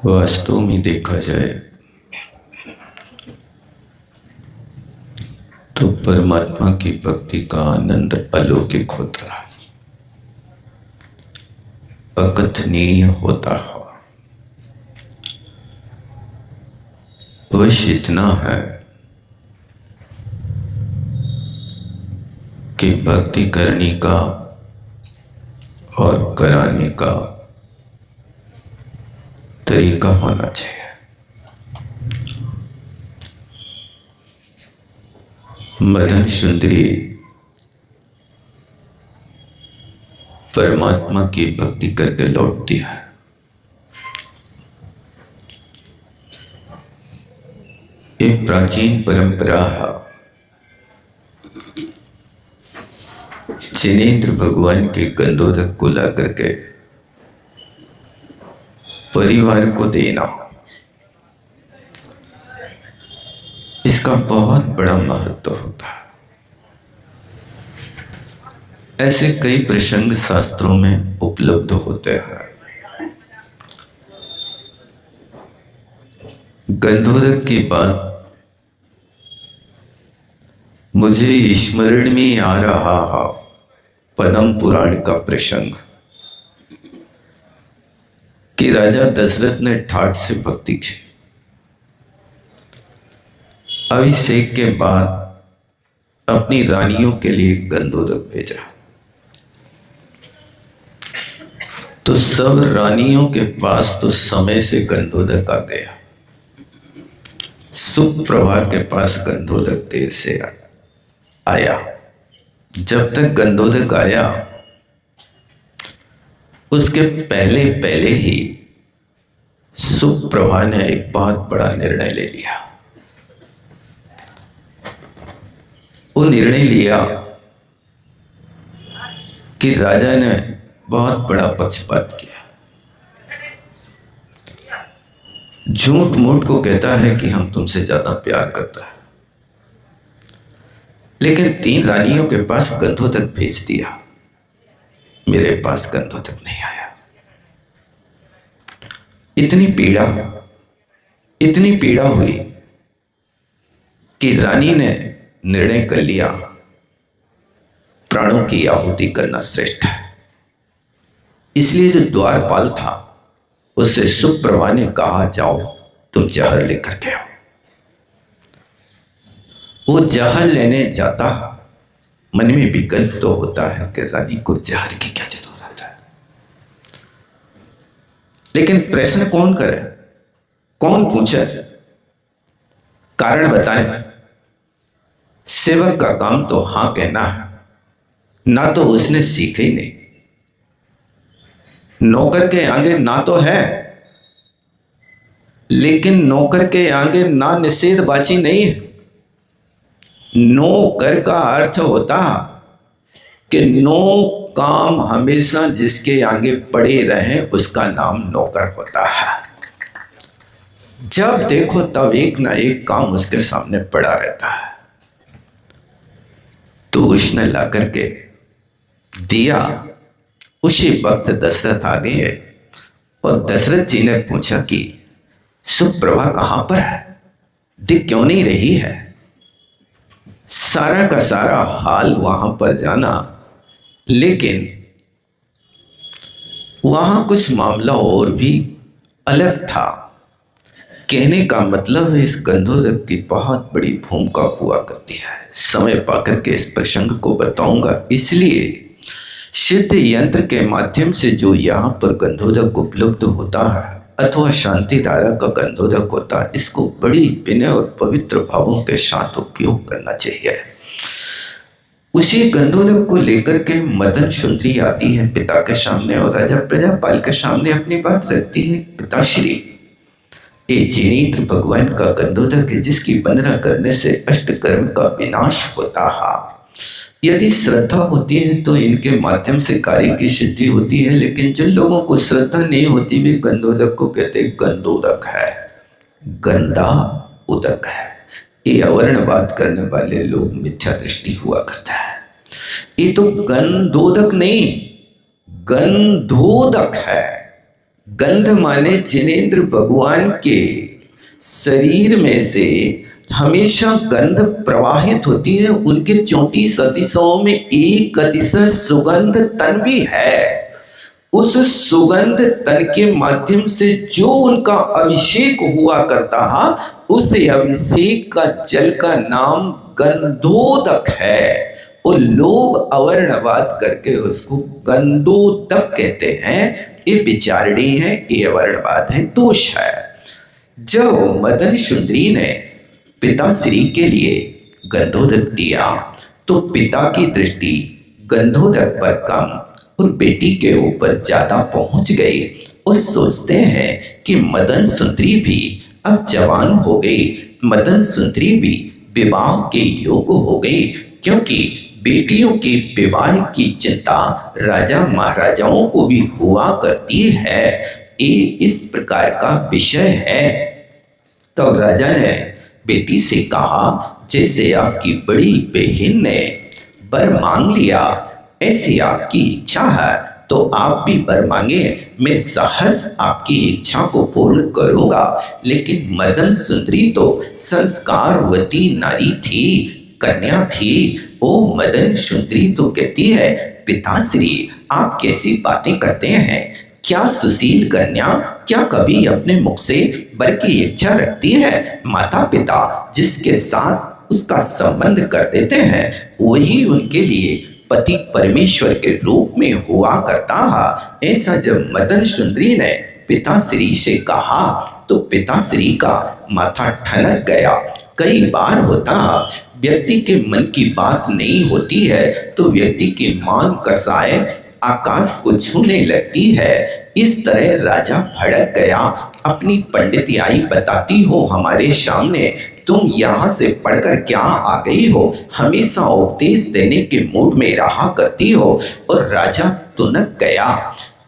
वास्तव में देखा जाए तो परमात्मा की भक्ति का आनंद अलौकिक होता है, अकथनीय होता है। बस इतना है कि भक्ति करने का और कराने का तरीका होना चाहिए। मदन सुंदरी परमात्मा की भक्ति करके लौटती है। ये प्राचीन परंपरा है। जिनेंद्र भगवान के गंधोदक को ला करके परिवार को देना, इसका बहुत बड़ा महत्व होता है। ऐसे कई प्रसंग शास्त्रों में उपलब्ध होते हैं। गंधोदक की बात मुझे स्मरण में आ रहा है पद्म पुराण का प्रसंग कि राजा दशरथ ने ठाठ से भक्ति की। अभिषेक के बाद अपनी रानियों के लिए गंधोदक भेजा तो सब रानियों के पास तो समय से गंधोदक आ गया। सुप्रभा के पास गंधोदक देर से आया। जब तक गंधोदक आया उसके पहले पहले ही सुप्रभा ने एक बहुत बड़ा निर्णय ले लिया। वो निर्णय लिया कि राजा ने बहुत बड़ा पक्षपात किया। झूठ मूठ को कहता है कि हम तुमसे ज्यादा प्यार करता है, लेकिन 3 रानियों के पास गंधोदक भेज दिया, मेरे पास गंधोदक नहीं आया। इतनी पीड़ा हुई कि रानी ने निर्णय कर लिया प्राणों की आहुति करना श्रेष्ठ है। इसलिए जो द्वारपाल था उससे सुप्रभा ने कहा, जाओ तुम जहर लेकर के आओ। वो जहर लेने जाता, मन में विकल्प तो होता है कि रानी को जहर की क्या जरूरत है, लेकिन प्रश्न कौन करे, कौन पूछे, कारण बताए। सेवक का काम तो हां कहना है, ना तो उसने सीखे ही नहीं। नौकर के आगे ना तो है, लेकिन नौकर के आगे ना निषेधबाजी नहीं है। नौकर का अर्थ होता कि नो काम हमेशा जिसके आगे पड़े रहे उसका नाम नौकर होता है। जब देखो तब एक ना एक काम उसके सामने पड़ा रहता है। तो उसने ला करके दिया। उसी वक्त दशरथ आ गए और दशरथ जी ने पूछा कि सुप्रभा कहां पर है, दिख क्यों नहीं रही है। सारा का सारा हाल वहां पर जाना, लेकिन वहां कुछ मामला और भी अलग था। कहने का मतलब इस गंधोदक की बहुत बड़ी भूमिका हुआ करती है। समय पाकर के इस प्रसंग को बताऊंगा। इसलिए सिद्ध यंत्र के माध्यम से जो यहाँ पर गंधोदक उपलब्ध होता है अथवा शांति धारा का गंधोदक होता है, इसको बड़ी विनय और पवित्र भावों के साथ उपयोग करना चाहिए। उसी गंधोदक को लेकर के मदन सुंदरी आती है पिता के सामने और राजा प्रजापाल के सामने अपनी बात रखती है। पिताश्री, ये जिनेंद्र भगवान का गंधोदक है जिसकी वंदना करने से अष्टकर्म का विनाश होता है। यदि श्रद्धा होती है तो इनके माध्यम से कार्य की सिद्धि होती है, लेकिन जिन लोगों को श्रद्धा नहीं होती वे गंधोदक को कहते हैं गंधोदक है, गंदा उदक है। ये अवर्णवाद करने वाले लोग मिथ्या दृष्टि हुआ करता है। ये तो गंधोदक नहीं गंधोदक है। गंध माने जिनेंद्र भगवान के शरीर में से हमेशा गंध प्रवाहित होती है। उनके 34 अतिशयों में एक अतिशय सुगंध तन भी है। उस सुगंध तन के माध्यम से जो उनका अभिषेक हुआ करता है, उस अभिषेक का जल का नाम गंधोदक है। और लोग अवर्णवाद करके उसको गंधोदक कहते हैं। ये विचारणी है, ये अवर्णवाद है, दोष है। जब मदन सुंदरी ने पिता श्री के लिए गंधोदक दिया तो पिता की दृष्टि गंधोदक पर कम और बेटी के ऊपर ज्यादा पहुंच गई और सोचते हैं कि मदन सुंदरी भी अब जवान हो गई, मदन सुंदरी भी विवाह के योग्य हो गई, क्योंकि बेटियों के विवाह की चिंता राजा महाराजाओं को भी हुआ करती है। ये इस प्रकार का विषय है। तो राजा ने बेटी से कहा, जैसे आपकी बड़ी बहन ने वर मांग लिया, ऐसी आपकी इच्छा है तो आप भी वर मांगे, मैं सहर्ष आपकी इच्छा को पूर्ण करूंगा। लेकिन मदन सुंदरी तो संस्कारवती नारी थी, कन्या थी। ओ मदन सुंदरी तो कहती है, पिताश्री आप कैसी बातें करते हैं? क्या सुशील कन्या क्या कभी अपने मुख से वर की इच्छा रखती है? माता पिता जिसके साथ उसका संबंध कर देते हैं वही उनके लिए पति परमेश्वर के रूप में हुआ करता है। ऐसा जब मदन सुंदरी ने पिताश्री से कहा तो पिताश्री का माथा ठनक गया। कई बार होता है व्यक्ति के मन की बात नहीं होती है तो व्यक्ति की मान कसाए आकाश को छूने लगती है। इस तरह राजा भड़क गया। अपनी पंडितियाई बताती हो हमारे सामने, तुम यहाँ से पढ़कर क्या आ गई हो? हमेशा उपदेश देने के मूड में रहा करती हो। और राजा तुनक गया,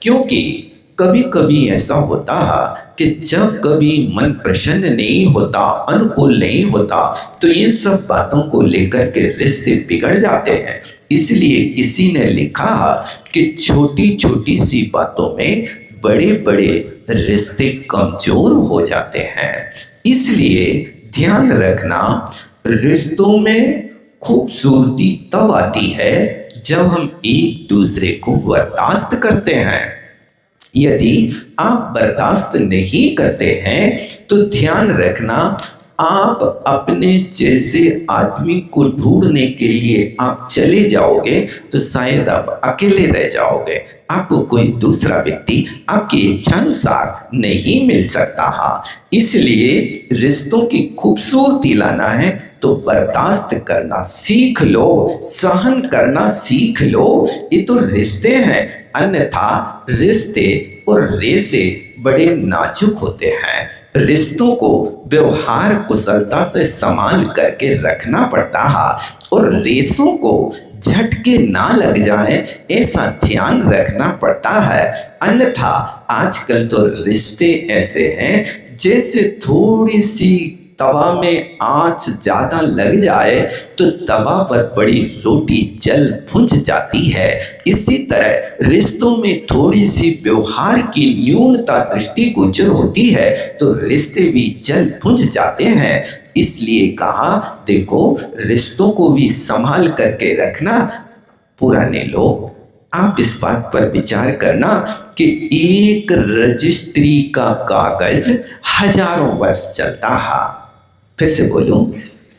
क्योंकि कभी कभी ऐसा होता है कि जब कभी मन प्रसन्न नहीं होता, अनुकूल नहीं होता, तो इन सब बातों को लेकर के रिश्ते बिगड़ जाते हैं। इसलिए किसी ने लिखा कि छोटी छोटी सी बातों में बड़े बड़े रिश्ते कमजोर हो जाते हैं। इसलिए ध्यान रखना, रिश्तों में खूबसूरती तब आती है जब हम एक दूसरे को बर्दाश्त करते हैं। यदि आप बर्दाश्त नहीं करते हैं तो ध्यान रखना, आप अपने जैसे आदमी को ढूंढने के लिए आप चले जाओगे तो शायद आप अकेले रह जाओगे। आपको कोई दूसरा व्यक्ति आपकी इच्छानुसार नहीं मिल सकता है। इसलिए रिश्तों की खूबसूरती लाना है तो बर्दाश्त करना सीख लो, सहन करना सीख लो। ये तो रिश्ते हैं, अन्यथा रिश्ते और रेशे बड़े नाजुक होते हैं। रिश्तों को व्यवहार कुशलता से संभाल करके रखना पड़ता है और रेशों को झटके ना लग जाए ऐसा ध्यान रखना पड़ता है। अन्यथा आजकल तो रिश्ते ऐसे हैं जैसे थोड़ी सी तवा में आंच ज्यादा लग जाए तो तवा पर पड़ी रोटी जल भुंज जाती है। इसी तरह रिश्तों में थोड़ी सी व्यवहार की न्यूनता दृष्टिगोचर होती है तो रिश्ते भी जल भुंज जाते हैं। इसलिए कहा, देखो रिश्तों को भी संभाल करके रखना। पुराने लोग, आप इस बात पर विचार करना कि एक रजिस्ट्री का कागज हजारों वर्ष चलता है। फिर से बोलूं,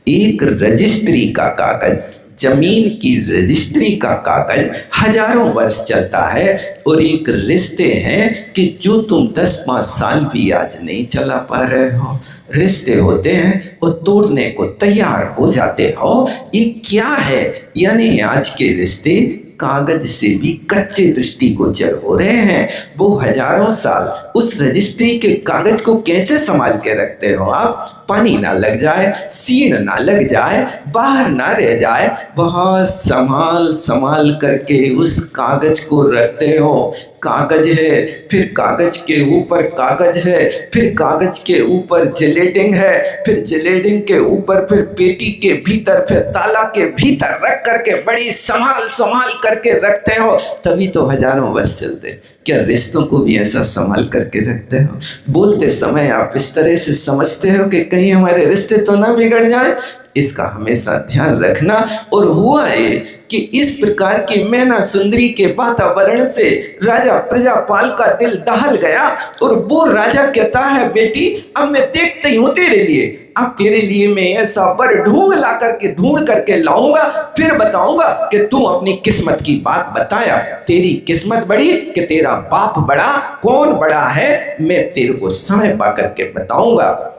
एक रजिस्ट्री का कागज, जमीन की रजिस्ट्री का कागज हजारों वर्ष चलता है। और एक रिश्ते हैं कि जो तुम 10-5 साल भी आज नहीं चला पा रहे हो, रिश्ते होते हैं और तोड़ने को तैयार हो जाते हो। ये क्या है? यानी आज के रिश्ते कागज से भी कच्चे दृष्टिगोचर हो रहे हैं। वो हजारों साल उस रजिस्ट्री के कागज को कैसे संभाल के रखते हो आप? पानी ना लग जाए, सीण ना लग जाए, बाहर ना रह जाए, बहुत संभाल संभाल करके उस कागज को रखते हो। कागज है, फिर कागज के ऊपर कागज है, फिर कागज के ऊपर जलेडिंग है, फिर जलेडिंग के ऊपर फिर पेटी के भीतर, फिर ताला के भीतर रख करके बड़ी संभाल संभाल करके रखते हो, तभी तो हजारों वर्ष चलते। क्या रिश्तों को भी ऐसा संभाल करके रखते हो? बोलते समय आप इस तरह से समझते हो कि कहीं हमारे रिश्ते तो ना बिगड़ जाए, इसका हमेशा ध्यान रखना। और हुआ ये कि इस प्रकार की मैना सुंदरी के वातावरण से राजा प्रजापाल का दिल दहल गया और वो राजा कहता है, बेटी अब मैं देखती हूँ तेरे लिए, अब तेरे लिए मैं ऐसा वर ढूंढ करके लाऊंगा, फिर बताऊंगा कि तू अपनी किस्मत की बात बताया। तेरी किस्मत बड़ी कि तेरा बाप बड़ा, कौन बड़ा है मैं तेरे को समय पा करके बताऊंगा।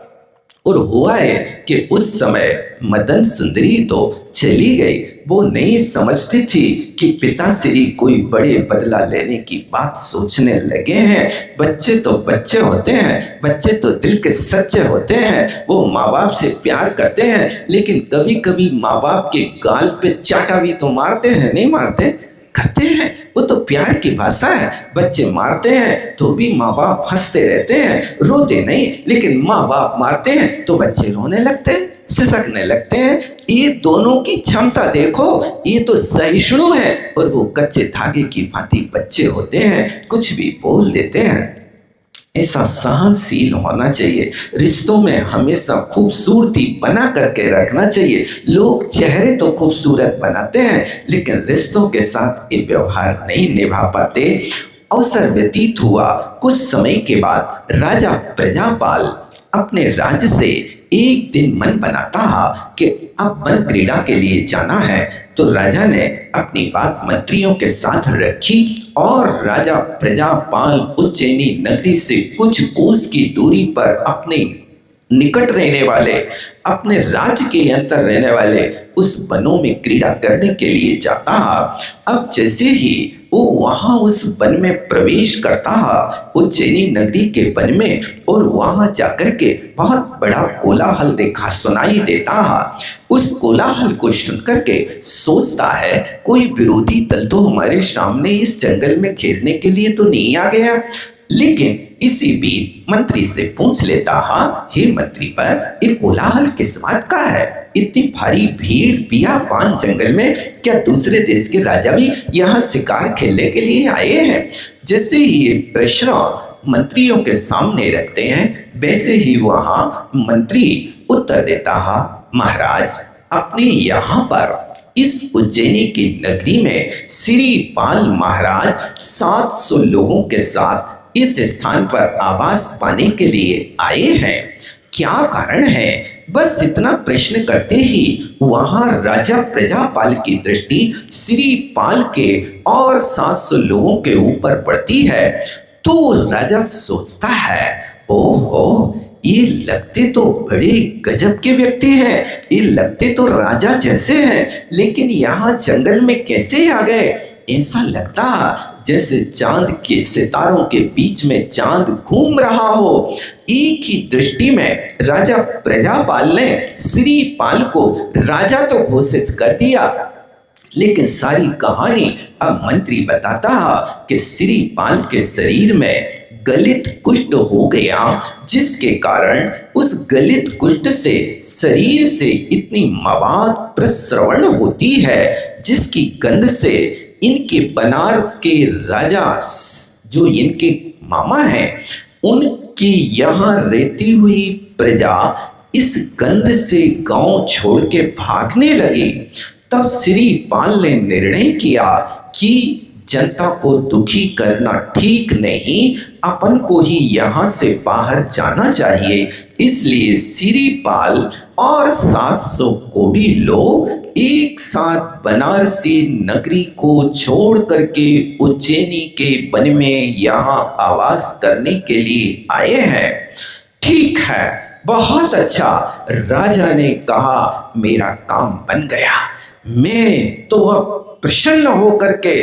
और हुआ है कि उस समय मदन सुंदरी तो चली गई। वो नहीं समझती थी कि पिताश्री कोई बड़े बदला लेने की बात सोचने लगे हैं। बच्चे तो बच्चे होते हैं, बच्चे तो दिल के सच्चे होते हैं, वो माँ बाप से प्यार करते हैं, लेकिन कभी कभी माँ बाप के गाल पे चाटा भी तो मारते हैं, नहीं मारते? करते हैं, वो तो प्यार की भाषा है। बच्चे मारते हैं तो भी माँ बाप हंसते रहते हैं, रोते नहीं, लेकिन माँ बाप मारते हैं तो बच्चे रोने लगते हैं, सिसकने लगते हैं। ये दोनों की क्षमता देखो, ये तो सहिष्णु है और वो कच्चे धागे की भांति बच्चे होते हैं, कुछ भी बोल देते हैं। ऐसा सहनशील होना चाहिए। रिश्तों में हमेशा खूबसूरती बना करके रखना चाहिए। लोग चेहरे तो खूबसूरत बनाते हैं, लेकिन रिश्तों के साथ ये व्यवहार नहीं निभा पाते। अवसर व्यतीत हुआ, कुछ समय के बाद राजा प्रजापाल अपने राज्य से एक दिन मन बनाता कि अब वन क्रीड़ा के लिए जाना है। तो राजा ने अपनी बात मंत्रियों के साथ रखी और राजा प्रजापाल उज्जैनी नगरी से कुछ कोस की दूरी पर अपने निकट रहने वाले, अपने राज्य के अंदर रहने वाले उस वनों में क्रीड़ा करने के लिए जाता। अब जैसे ही वो वहां उस वन में प्रवेश करता, उज्जैनी नगरी के वन में, और वहां जाकर के बहुत बड़ा कोलाहल देखा सुनाई देता। उस कोलाहल को सुनकर के सोचता है, कोई विरोधी दल तो हमारे सामने इस जंगल में घेरने के लिए तो नहीं आ गया। लेकिन इसी बीच मंत्री से पूछ लेता, हे मंत्री पर ये कोलाहल किस बात का है? इतनी भारी भीड़ बियाबान जंगल में, क्या दूसरे देश के राजा भी यहाँ शिकार खेलने के लिए आए हैं? जैसे ही ये प्रश्न मंत्रियों के सामने रखते हैं, वैसे ही वहां मंत्री उत्तर देता, महाराज अपने यहाँ पर इस उज्जैनी की नगरी में श्रीपाल महाराज 700 लोगों के साथ इस स्थान पर आवास पाने के लिए आए हैं। क्या कारण है? बस इतना प्रश्न करते ही वहां राजा प्रजापाल की दृष्टि श्रीपाल के और 700 लोगों के ऊपर पड़ती है। तो राजा सोचता है, ओहो, ये लगते तो बड़े गजब के व्यक्ति हैं, ये लगते तो राजा जैसे हैं, लेकिन यहाँ जंगल में कैसे आ गए? ऐसा लगता जैसे चांद के सितारों के बीच में चांद घूम रहा हो। एक ही दृष्टि में राजा प्रजापाल ने श्रीपाल को राजा तो घोषित कर दिया, लेकिन सारी कहानी अब मंत्री बताता कि श्रीपाल के शरीर में गलित कुष्ठ हो गया, जिसके कारण उस गलित कुष्ठ से शरीर से इतनी मवाद प्रस्रवण होती है, जिसकी गंध से इनके बनारस के राजा जो इनके मामा हैं, उनकी यहाँ रहती हुई प्रजा इस गंध से गांव छोड़ के भागने लगी। तब श्रीपाल ने निर्णय किया कि जनता को दुखी करना ठीक नहीं, अपन को ही यहाँ से बाहर जाना चाहिए। इसलिए श्रीपाल और 700 कोड़ी लोग एक साथ बनारसी नगरी को छोड़ करके उज्जैनी के वन में यहाँ आवास करने के लिए आए हैं। ठीक है, बहुत अच्छा। राजा ने कहा, मेरा काम बन गया। मैं तो अब प्रसन्न होकर के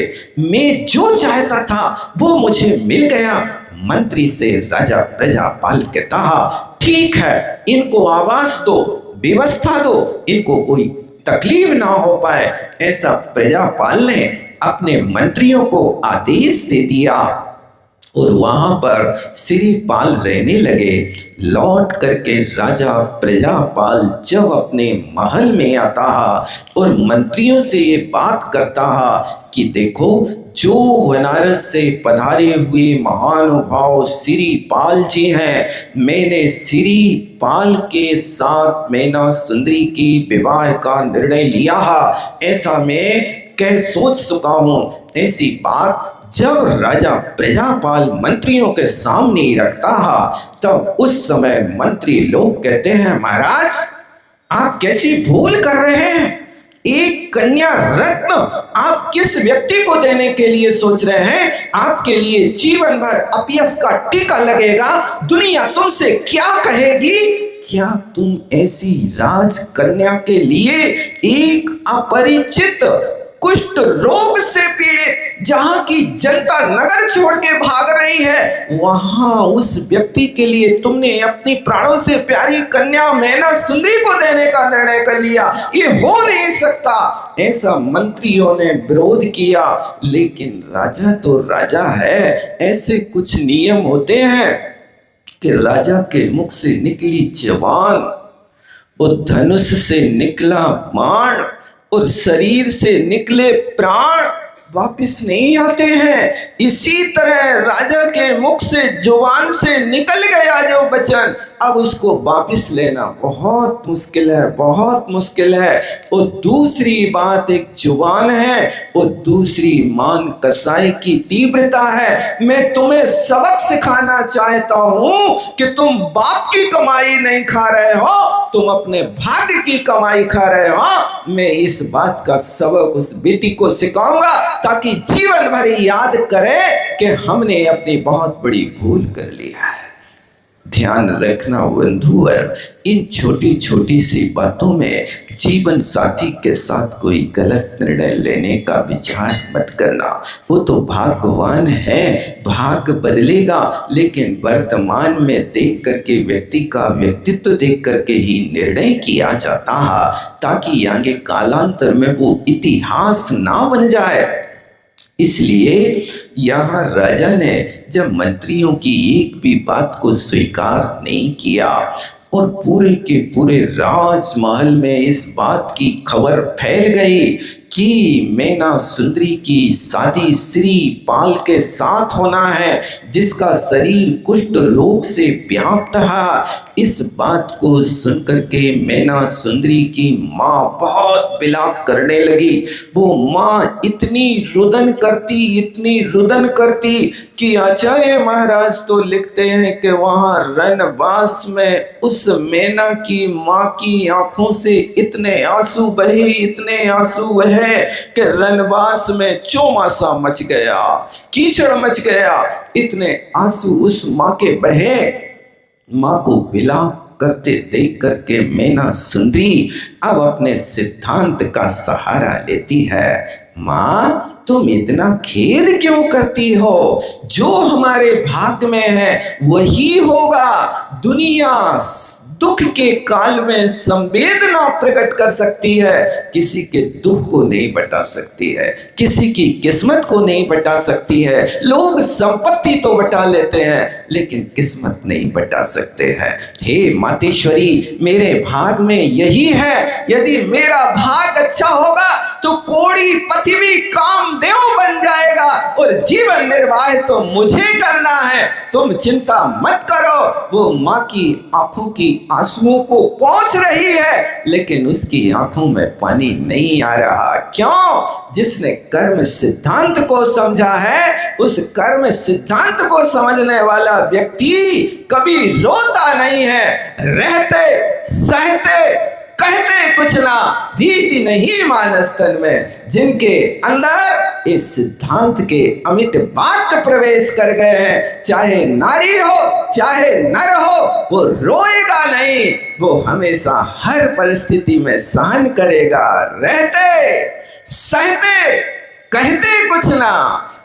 मैं जो चाहता था वो मुझे मिल गया। मंत्री से राजा प्रजापाल कहता, ठीक है, इनको आवास दो, व्यवस्था दो, इनको कोई तकलीफ ना हो पाए। ऐसा प्रजापाल ने अपने मंत्रियों को आदेश दे दिया। और वहां पर सिरीपाल रहने लगे। लौट करके राजा प्रजापाल जब अपने महल में आता और मंत्रियों से ये बात करता कि देखो, जो बनारस से पधारे हुए महानुभाव सिरीपाल जी हैं, मैंने सिरीपाल के साथ मैना सुंदरी की विवाह का निर्णय लिया है, ऐसा मैं कह सोच चुका हूँ। ऐसी बात जब राजा प्रजापाल मंत्रियों के सामने रखता है, तब उस समय मंत्री लोग कहते हैं, महाराज आप कैसी भूल कर रहे हैं? एक कन्या रत्न आप किस व्यक्ति को देने के लिए सोच रहे हैं? आपके लिए जीवन भर अपयश का टीका लगेगा। दुनिया तुमसे क्या कहेगी? क्या तुम ऐसी राजकन्या के लिए एक अपरिचित कुष्ठ रोग से पीड़ित, जहां की जनता नगर छोड़ के भाग रही है, वहां उस व्यक्ति के लिए तुमने अपनी प्राणों से प्यारी कन्या मैना सुंदरी को देने का निर्णय कर लिया? ये हो नहीं सकता। ऐसा मंत्रियों ने विरोध किया, लेकिन राजा तो राजा है। ऐसे कुछ नियम होते हैं कि राजा के मुख से निकली जवान और धनुष से निकला बाण और शरीर से निकले प्राण वापिस नहीं आते हैं। इसी तरह राजा के मुख से जुबान से निकल गया जो वचन, अब उसको वापिस लेना बहुत मुश्किल है, बहुत मुश्किल है। और दूसरी बात, एक जुबान है और दूसरी मान कसाई की तीव्रता है। मैं तुम्हें सबक सिखाना चाहता हूं कि तुम बाप की कमाई नहीं खा रहे हो, तुम अपने भाग्य की कमाई खा रहे हो। मैं इस बात का सबक उस बेटी को सिखाऊंगा ताकि जीवन भर याद करे कि हमने अपनी बहुत बड़ी भूल कर लिया है। ध्यान रखना बंधु, इन छोटी छोटी सी बातों में जीवन साथी के साथ कोई गलत निर्णय लेने का विचार मत करना। वो तो भाग्यवान है, भाग्य बदलेगा, लेकिन वर्तमान में देख करके व्यक्ति का व्यक्तित्व देख करके ही निर्णय किया जाता है, ताकि आगे कालांतर में वो इतिहास ना बन जाए। इसलिए यहाँ राजा ने जब मंत्रियों की एक भी बात को स्वीकार नहीं किया और पूरे के पूरे राजमहल में इस बात की खबर फैल गई कि मैना सुंदरी की शादी सिरीपाल के साथ होना है, जिसका शरीर कुष्ठ रोग से व्याप्त है। इस बात को सुनकर के मैना सुंदरी की माँ बहुत विलाप करने लगी। वो माँ इतनी रुदन करती, इतनी रुदन करती कि आचार्य महाराज तो लिखते हैं कि वहाँ रनवास में उस मैना की माँ की आंखों से इतने आंसू बहे, इतने आंसू बहे कि रनवास में चौमासा मच गया, कीचड़ मच गया। इतने आंसू उस माँ के बहे। माँ को विलाप करते देख करके मैना सुंदरी अब अपने सिद्धांत का सहारा लेती है। माँ, तुम इतना खेद क्यों करती हो? जो हमारे भाग्य में है वही होगा। दुनिया दुख के काल में संवेदना प्रकट कर सकती है, किसी के दुख को नहीं बता सकती है, किसी की किस्मत को नहीं बता सकती है। लोग संपत्ति तो बता लेते हैं, लेकिन किस्मत नहीं बता सकते हैं। हे मातेश्वरी, मेरे भाग में यही है। यदि मेरा भाग अच्छा होगा तो कोड़ी पृथ्वी कामदेव बन जाएगा और जीवन निर्वाह तो मुझे करना है। तुम चिंता मत करो। वो माँ की आंखों की आंसुओं को पहुंच रही है, लेकिन उसकी आंखों में पानी नहीं आ रहा। क्यों? जिसने कर्म सिद्धांत को समझा है, उस कर्म सिद्धांत को समझने वाला व्यक्ति कभी रोता नहीं है। रहते सहते कहते कुछ ना, भीति नहीं मानस तन में। जिनके अंदर इस सिद्धांत के अमिट वाक्य प्रवेश कर गए हैं, चाहे नारी हो चाहे नर हो, वो रोएगा नहीं, वो हमेशा हर परिस्थिति में सहन करेगा। रहते सहते कहते कुछ ना,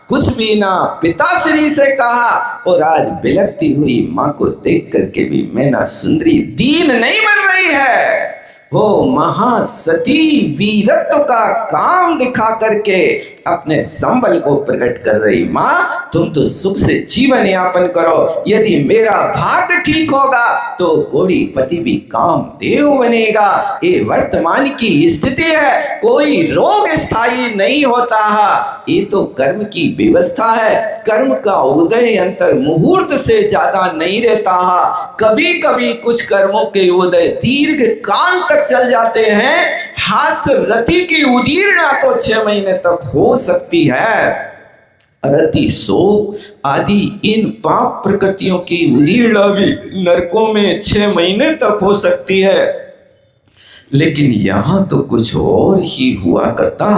कुछ भी ना पिताश्री से कहा। और आज बिलखती हुई माँ को देख करके भी मैना सुंदरी दीन नहीं बन रही है। वो महासती वीरत्व का काम दिखा करके अपने संबल को प्रकट कर रही माँ, तुम तो सुख से जीवन यापन करो। यदि मेरा भाग्य ठीक होगा तो करोड़पति भी कामदेव बनेगा। ये वर्तमान की स्थिति है, कोई रोग स्थायी नहीं होता है। ये तो कर्म की व्यवस्था है। कर्म का उदय अंतर मुहूर्त से ज्यादा नहीं रहता है। कभी कभी कुछ कर्मों के उदय दीर्घ काल तक चल जाते हैं। हास्य रति की उदीर्णा तो 6 महीने तक हो सकती है। रति शोक आदि इन पाप प्रकृतियों की उदीर्णा भी नरकों में 6 महीने तक हो सकती है। लेकिन यहाँ तो कुछ और ही हुआ करता।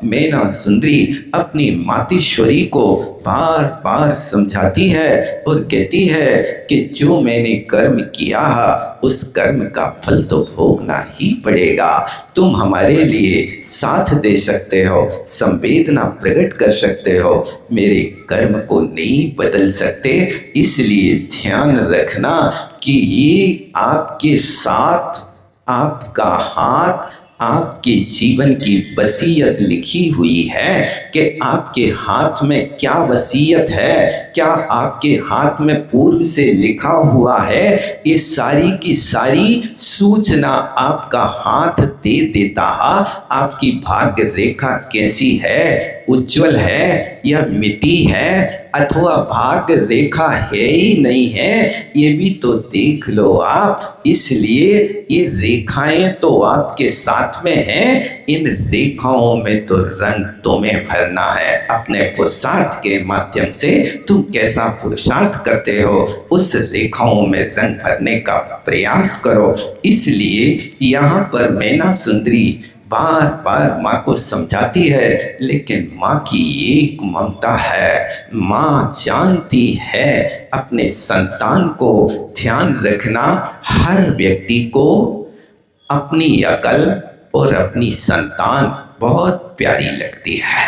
मैना सुंदरी अपनी मातेश्वरी को बार बार समझाती है और कहती है कि जो मैंने कर्म किया है उस कर्म का फल तो भोगना ही पड़ेगा। तुम हमारे लिए साथ दे सकते हो, संवेदना प्रकट कर सकते हो, मेरे कर्म को नहीं बदल सकते। इसलिए ध्यान रखना कि ये आपके साथ आपका हाथ, आपके जीवन की वसीयत लिखी हुई है कि आपके हाथ में क्या वसीयत है, क्या आपके हाथ में पूर्व से लिखा हुआ है। ये सारी की सारी सूचना आपका हाथ दे देता है। आपकी भाग्य रेखा कैसी है, उज्जवल है या मिटी है, अथवा भाग्य रेखा है ही नहीं है, ये भी तो देख लो आप। इसलिए ये रेखाएं तो आपके साथ में हैं, इन रेखाओं में तो रंग तुम्हें भरना है। अपने पुरुषार्थ के माध्यम से तुम कैसा पुरुषार्थ करते हो, उस रेखाओं में रंग भरने का प्रयास करो। इसलिए यहाँ पर मैना सुंदरी बार बार माँ को समझाती है, लेकिन माँ की एक ममता है। माँ जानती है अपने संतान को ध्यान रखना। हर व्यक्ति को अपनी अकल और अपनी संतान बहुत प्यारी लगती है।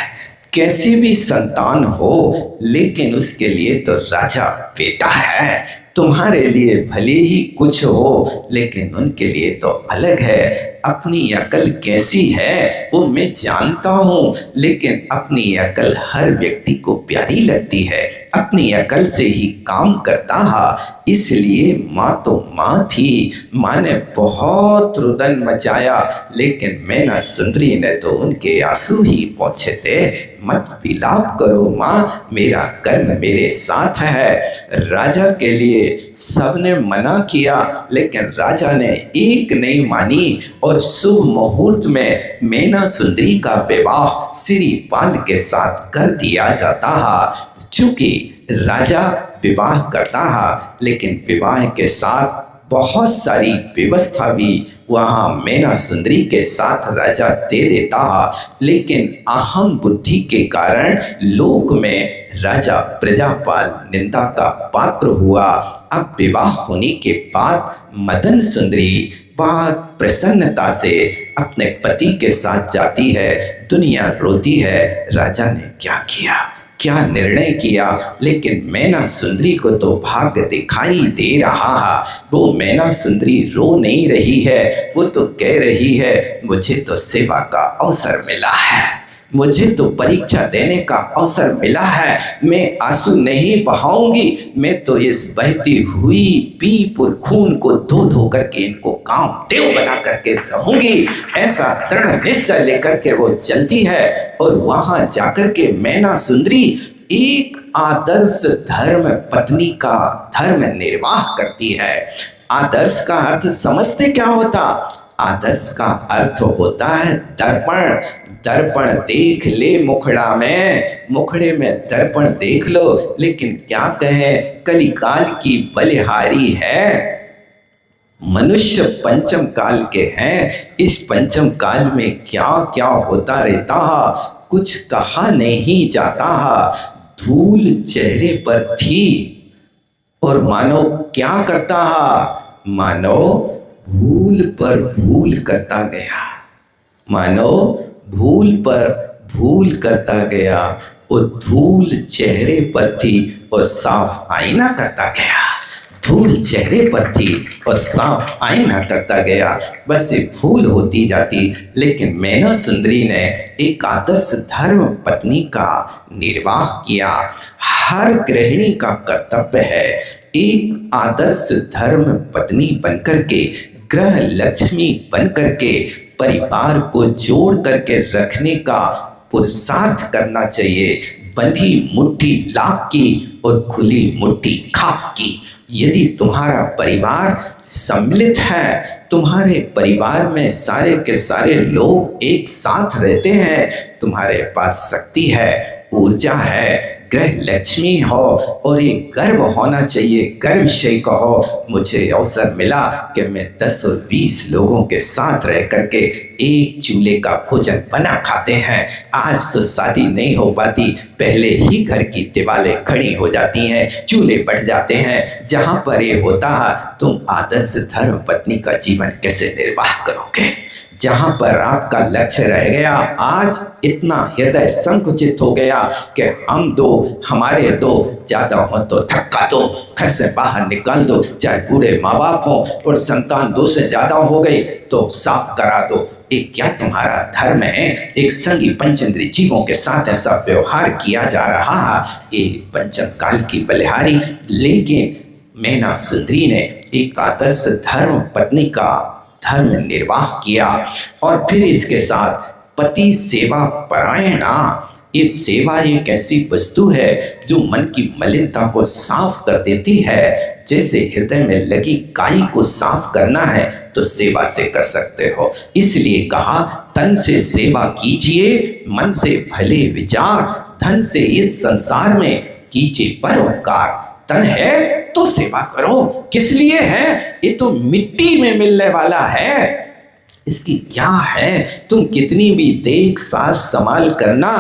कैसी भी संतान हो, लेकिन उसके लिए तो राजा बेटा है। तुम्हारे लिए भले ही कुछ हो, लेकिन उनके लिए तो अलग है। अपनी अकल कैसी है वो मैं जानता हूँ, लेकिन अपनी अकल हर व्यक्ति को प्यारी लगती है। अपनी अकल से ही काम करता है। इसलिए माँ तो माँ थी, माँ ने बहुत रुदन मचाया, लेकिन मैना सुंदरी ने तो उनके आंसू ही पोंछे थे। मत विलाप करो माँ, मेरा कर्म मेरे साथ है। राजा के लिए सबने मना किया, लेकिन राजा ने एक नहीं मानी और शुभ मुहूर्त में मैना सुंदरी का विवाह श्रीपाल के साथ कर दिया जाता है। चूंकि राजा विवाह करता है, लेकिन विवाह के साथ बहुत सारी व्यवस्था भी वहाँ मैना सुंदरी के साथ राजा दे देता है। लेकिन अहम बुद्धि के कारण लोक में राजा प्रजापाल निंदा का पात्र हुआ। अब विवाह होने के बाद मदन सुंदरी बहुत प्रसन्नता से अपने पति के साथ जाती है। दुनिया रोती है, राजा ने क्या किया, क्या निर्णय किया। लेकिन मैना सुंदरी को तो भाग्य दिखाई दे रहा है। वो मैना सुंदरी रो नहीं रही है, वो तो कह रही है मुझे तो सेवा का अवसर मिला है, मुझे तो परीक्षा देने का अवसर मिला है। मैं आंसू नहीं बहाऊंगी, मैं तो इस बहती हुई पीपुर खून को धो धो करके इनको कामदेव बना करके रहूंगी। ऐसा दृढ़ निश्चय लेकर के वो चलती है और वहां जाकर के मैना सुंदरी एक आदर्श धर्म पत्नी का धर्म निर्वाह करती है। आदर्श का अर्थ समझते क्या होता? आदर्श का अर्थ होता है दर्पण। दर्पण देख ले मुखड़ा में, मुखड़े में दर्पण देख लो। लेकिन क्या कहें, कलिकाल की बलिहारी है। मनुष्य पंचम काल के हैं। इस पंचम काल में क्या क्या होता रहता है कुछ कहा नहीं जाता है। धूल चेहरे पर थी और मानो क्या करता है, मानो भूल पर भूल करता गया, मानो भूल पर भूल करता गया। वो धूल चेहरे पर थी और साफ आईना करता गया। धूल चेहरे पर थी और सांप आईना करता गया, बस ये भूल होती जाती। लेकिन मैना सुंदरी ने एक आदर्श धर्म पत्नी का निर्वाह किया। हर गृहिणी का कर्तव्य है एक आदर्श धर्म पत्नी बनकर के, गृह लक्ष्मी बनकर के परिवार को जोड़ करके रखने का पुरुषार्थ करना चाहिए। बंधी मुट्ठी लाख की और खुली मुट्ठी खाक की। यदि तुम्हारा परिवार सम्मिलित है, तुम्हारे परिवार में सारे के सारे लोग एक साथ रहते हैं, तुम्हारे पास शक्ति है, ऊर्जा है, गृह लक्ष्मी हो और ये गर्व होना चाहिए, गर्व विषय का हो। मुझे अवसर मिला कि मैं 10 और 20 लोगों के साथ रह करके एक चूल्हे का भोजन बना खाते हैं। आज तो शादी नहीं हो पाती, पहले ही घर की दीवारें खड़ी हो जाती हैं, चूल्हे बढ़ जाते हैं। जहाँ पर ये होता तुम आदर्श धर्म पत्नी का जीवन कैसे निर्वाह करोगे? जहाँ पर आपका लक्ष्य रह गया, आज इतना हृदय संकुचित हो गया कि हम दो, हमारे दो, ज़्यादा हो तो धक्का दो, घर से बाहर निकाल दो, चाहे बूढ़े माँ बाप हो और संतान 2 से ज़्यादा हो गई तो साफ करा दो। एक क्या तुम्हारा धर्म है? एक संगी पंचेंद्री जीवों के साथ ऐसा व्यवहार किया जा रहा है, ये पंचम काल की बलिहारी। लेकिन मैना सुंदरी ने एक आदर्श धर्म पत्नी का धर्म निर्वाह किया और फिर इसके साथ पति सेवा परायणा। ये सेवा एक ऐसी वस्तु है जो मन की मलिनता को साफ कर देती है। जैसे हृदय में लगी काई को साफ करना है तो सेवा से कर सकते हो। इसलिए कहा तन से सेवा कीजिए, मन से भले विचार, धन से इस संसार में कीजिए परोपकार। तन है तो सेवा करो, किस लिए है? ये तो मिट्टी में मिलने वाला है, इसकी क्या है? तुम कितनी भी देख सास संभाल करना,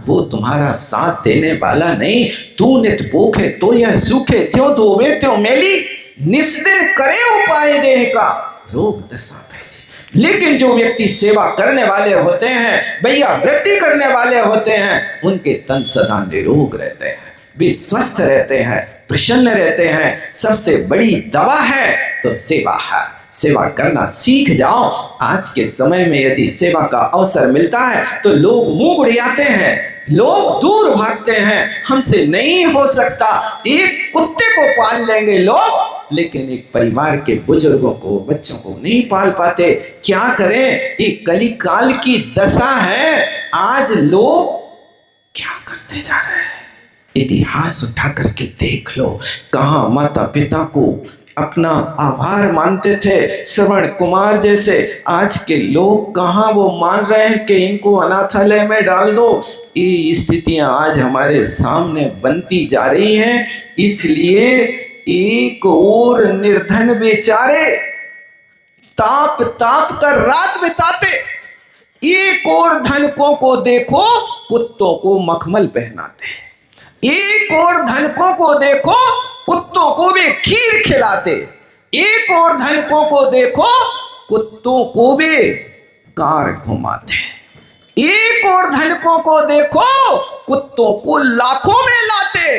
वो तुम्हारा साथ देने वाला नहीं। तू नित भूखे तो यह सूखे, त्यों धोवे त्यों मेली, निस्दिन करे उपाय देह का, रोग दशा पहले। लेकिन जो व्यक्ति सेवा करने वाले होते हैं, भैया वृत्ति करने वाले होते हैं, उनके तन सदा निरोग रहते हैं, वे स्वस्थ रहते हैं, प्रसन्न रहते हैं। सबसे बड़ी दवा है तो सेवा है। सेवा करना सीख जाओ। आज के समय में यदि सेवा का अवसर मिलता है तो लोग मुंह उड़ियाते हैं, लोग दूर भागते हैं, हमसे नहीं हो सकता। एक कुत्ते को पाल लेंगे लोग, लेकिन एक परिवार के बुजुर्गों को, बच्चों को नहीं पाल पाते। क्या करें? ये कली काल की दशा है। आज लोग क्या करते जा रहे हैं? इतिहास उठा करके देख लो, कहाँ माता पिता को अपना आभार मानते थे, श्रवण कुमार जैसे। आज के लोग कहाँ वो मान रहे हैं कि इनको अनाथालय में डाल दो। ये स्थितियां आज हमारे सामने बनती जा रही हैं। इसलिए एक और निर्धन बेचारे ताप ताप कर रात बिताते, एक और धनकों को देखो कुत्तों को मखमल पहनाते, एक और धनकों को देखो कुत्तों को वे खीर खिलाते, एक और धनकों को देखो कुत्तों को वे कार घुमाते, एक और धनकों को देखो कुत्तों को लाखों में लाते,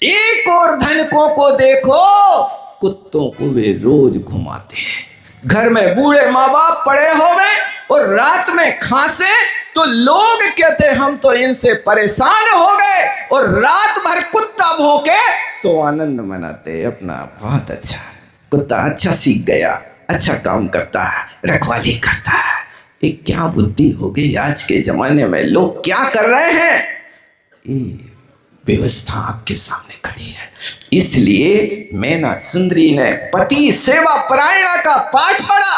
एक और धनकों को देखो कुत्तों को वे रोज घुमाते। घर में बूढ़े माँ बाप पड़े हो गए और रात में खांसे तो लोग कहते हम तो इनसे परेशान हो गए, और रात भर कुत्ता भौंके तो आनंद मनाते अपना। बहुत अच्छा, कुत्ता अच्छा सीख गया, अच्छा काम करता है, रखवाली करता है। ये क्या बुद्धि हो गई आज के जमाने में? लोग क्या कर रहे हैं? ये व्यवस्था आपके सामने खड़ी है। इसलिए मैना सुंदरी ने पति सेवा परायणा का पाठ पढ़ा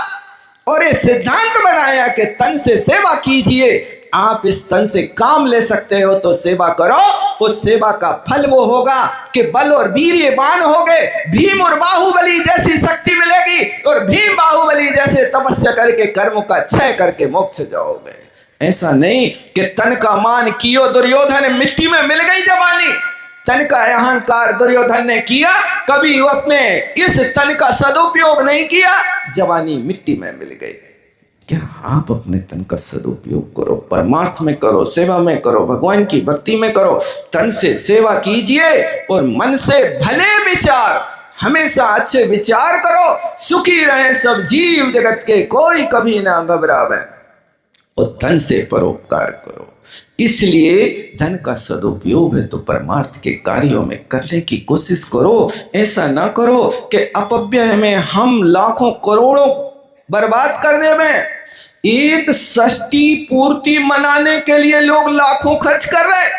और ये सिद्धांत बनाया कि तन से सेवा कीजिए। आप इस तन से काम ले सकते हो तो सेवा करो। उस सेवा का फल वो होगा कि बल और वीर्यवान हो गए, भीम और बाहुबली जैसी शक्ति मिलेगी, और भीम बाहुबली जैसे तपस्या करके कर्मों का क्षय करके मोक्ष जाओगे। ऐसा नहीं कि तन का मान कियो दुर्योधन, मिट्टी में मिल गई जवानी। तन का अहंकार दुर्योधन ने किया, कभी वो अपने इस तन का सदुपयोग नहीं किया, जवानी मिट्टी में मिल गई। क्या आप अपने तन का सदुपयोग करो, परमार्थ में करो, सेवा में करो, भगवान की भक्ति में करो। तन से सेवा कीजिए और मन से भले विचार, हमेशा अच्छे विचार करो, सुखी रहे सब जीव जगत के, कोई कभी ना घबरावे, और धन से परोपकार करो। इसलिए धन का सदुपयोग है तो परमार्थ के कार्यों में करने की कोशिश करो। ऐसा ना करो कि अपव्यय में हम लाखों करोड़ों बर्बाद कर दें। एक षष्ठी पूर्ति मनाने के लिए लोग लाखों खर्च कर रहे,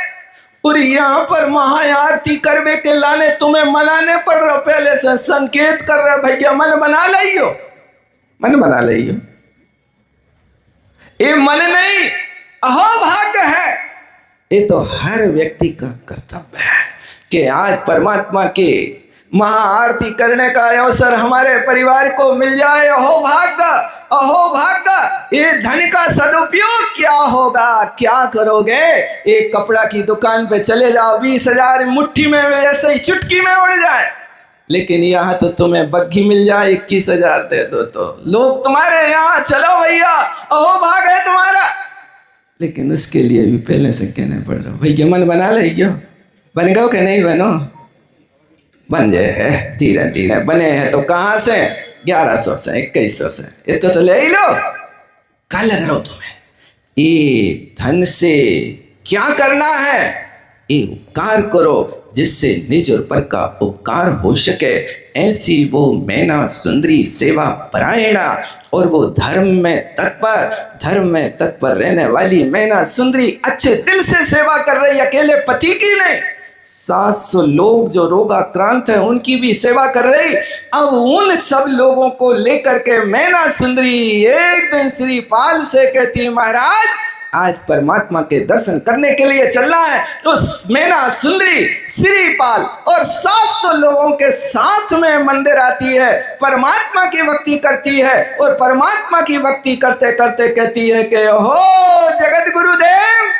और यहाँ पर महाआरती करवे के लाने तुम्हें मनाने पड़ रहे, पहले से संकेत कर रहे भैया मन बना लियो, मन बना लियो। ये मन नहीं, अहो भाग्य है। ये तो हर व्यक्ति का कर्तव्य है कि आज परमात्मा के महाआरती करने का अवसर हमारे परिवार को मिल जाए। अहो भाग्य, अहो भाग्य। ये धन का सदुपयोग क्या होगा, क्या करोगे? एक कपड़ा की दुकान पे चले जाओ, 20,000 मुट्ठी में ऐसे ही चुटकी में उड़ जाए, लेकिन यहाँ तो तुम्हें बग्घी मिल जाए 21,000 दे दो तो लोग तुम्हारे यहाँ चलो भैया, अहो भाग है तुम्हारा। लेकिन उसके लिए भी पहले से कहने पड़ रहा, भैया मन बना लियो, बन गो कि नहीं बनो? बन जाए है, धीरे धीरे बने हैं तो कहाँ से? 1100 से 2100 से, इतना तो ले ही लो। क्या लग रहा हो तुम्हें? ये धन से क्या करना है? ये उपकार करो जिससे निज और पर का उपकार हो सके। ऐसी वो मैना सुंदरी सेवा परायणा, और वो धर्म में तत्पर रहने वाली मैना सुंदरी अच्छे दिल से सेवा कर रही, अकेले पति की नहीं, 700 लोग जो रोगाक्रांत हैं उनकी भी सेवा कर रही। अब उन सब लोगों को लेकर के मैना सुंदरी एक दिन श्रीपाल से कहती, महाराज आज परमात्मा के दर्शन करने के लिए चलना है। तो मैना सुंदरी, श्रीपाल और 700 लोगों के साथ में मंदिर आती है, परमात्मा की भक्ति करती है, और परमात्मा की भक्ति करते करते कहती है कि हो जगत गुरुदेव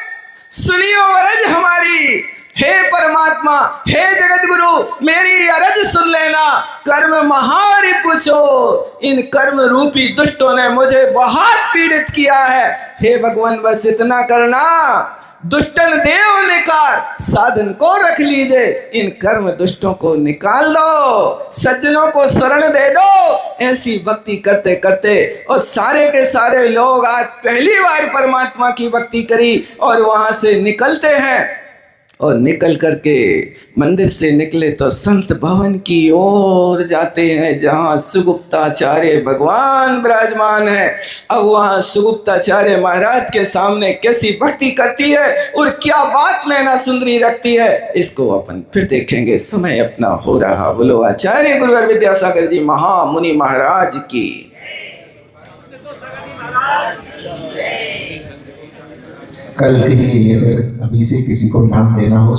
सुनियो अरज हमारी, हे परमात्मा, हे जगत गुरु मेरी अरज सुन लेना, कर्म महारी पूछो, इन कर्म रूपी दुष्टों ने मुझे बहुत पीड़ित किया है। हे भगवान बस इतना करना, दुष्टन देव निकार, साधन को रख लीजिए, इन कर्म दुष्टों को निकाल दो, सज्जनों को शरण दे दो। ऐसी भक्ति करते करते और सारे के सारे लोग आज पहली बार परमात्मा की भक्ति करी और वहां से निकलते हैं। और निकल करके मंदिर से निकले तो संत भवन की ओर जाते हैं जहाँ सुगुप्ताचार्य भगवान विराजमान है। अब वहाँ सुगुप्ताचार्य महाराज के सामने कैसी भक्ति करती है और क्या बात मैना सुंदरी रखती है, इसको अपन फिर देखेंगे। समय अपना हो रहा। बोलो आचार्य गुरुवर विद्यासागर जी महामुनि महाराज की। कल के लिए अगर अभी से किसी को नाम देना हो